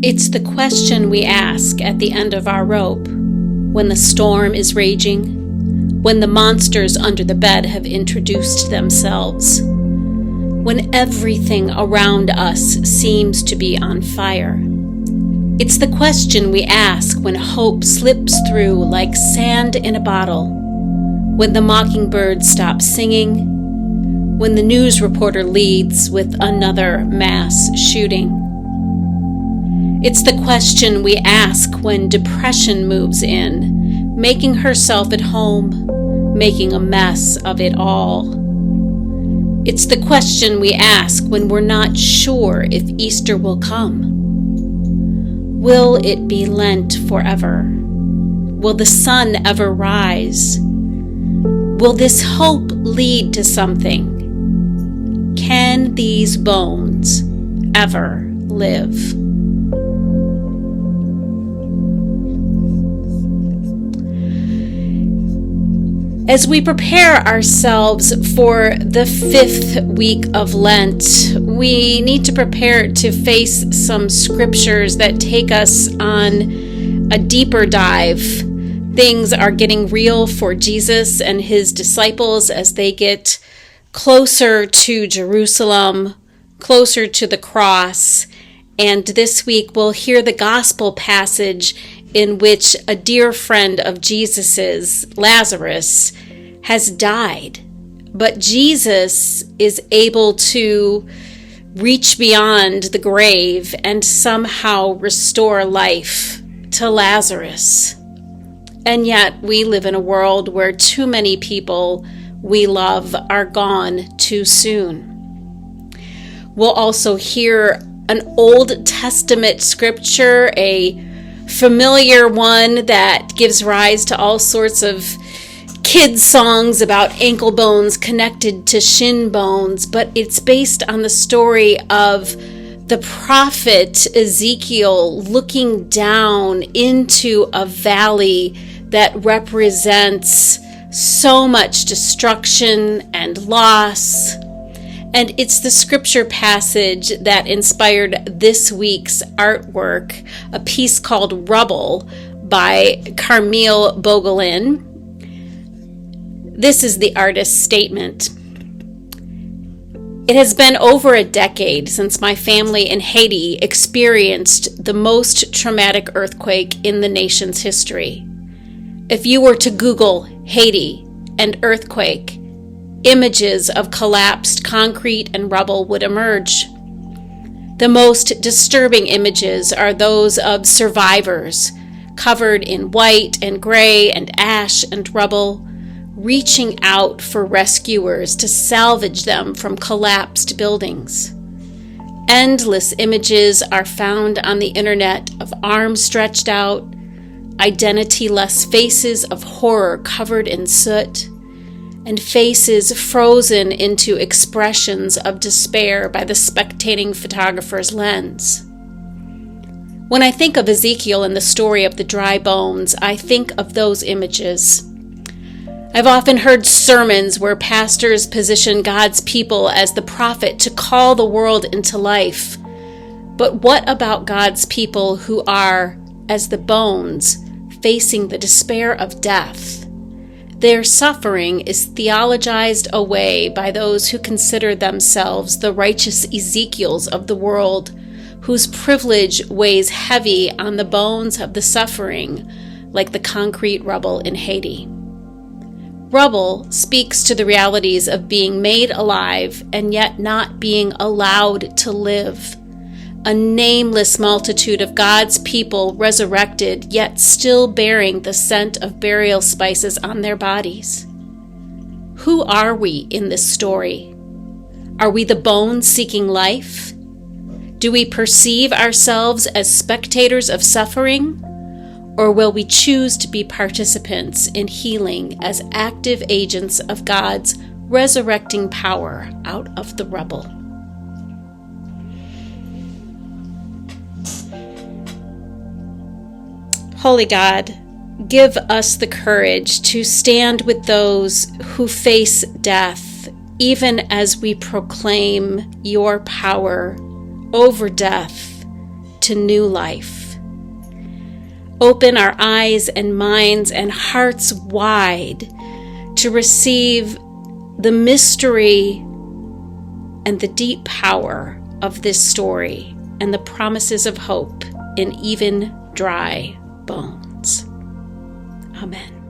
It's the question we ask at the end of our rope, when the storm is raging, when the monsters under the bed have introduced themselves, when everything around us seems to be on fire. It's the question we ask when hope slips through like sand in a bottle, when the mockingbird stops singing, when the news reporter leads with another mass shooting. It's the question we ask when depression moves in, making herself at home, making a mess of it all. It's the question we ask when we're not sure if Easter will come. Will it be Lent forever? Will the sun ever rise? Will this hope lead to something? Can these bones ever live? As we prepare ourselves for the 5th week of Lent, we need to prepare to face some scriptures that take us on a deeper dive. Things are getting real for Jesus and his disciples as they get closer to Jerusalem, closer to the cross. And this week we'll hear the gospel passage in which a dear friend of Jesus's, Lazarus, has died. But Jesus is able to reach beyond the grave and somehow restore life to Lazarus. And yet we live in a world where too many people we love are gone too soon. We'll also hear an Old Testament scripture, a familiar one that gives rise to all sorts of kids' songs about ankle bones connected to shin bones, but it's based on the story of the prophet Ezekiel looking down into a valley that represents so much destruction and loss. And it's the scripture passage that inspired this week's artwork, a piece called Rubble by Carmille Bogelin. This is the artist's statement. It has been over a decade since my family in Haiti experienced the most traumatic earthquake in the nation's history. If you were to Google Haiti and earthquake, images of collapsed concrete and rubble would emerge. The most disturbing images are those of survivors covered in white and gray and ash and rubble, reaching out for rescuers to salvage them from collapsed buildings. Endless images are found on the internet of arms stretched out, identity-less faces of horror covered in soot, and faces frozen into expressions of despair by the spectating photographer's lens. When I think of Ezekiel and the story of the dry bones, I think of those images. I've often heard sermons where pastors position God's people as the prophet to call the world into life. But what about God's people who are, as the bones, facing the despair of death? Their suffering is theologized away by those who consider themselves the righteous Ezekiels of the world, whose privilege weighs heavy on the bones of the suffering, like the concrete rubble in Haiti. Rubble speaks to the realities of being made alive and yet not being allowed to live. A nameless multitude of God's people resurrected, yet still bearing the scent of burial spices on their bodies. Who are we in this story? Are we the bones seeking life? Do we perceive ourselves as spectators of suffering? Or will we choose to be participants in healing as active agents of God's resurrecting power out of the rubble? Holy God, give us the courage to stand with those who face death, even as we proclaim your power over death to new life. Open our eyes and minds and hearts wide to receive the mystery and the deep power of this story and the promises of hope in even dry bones. Amen.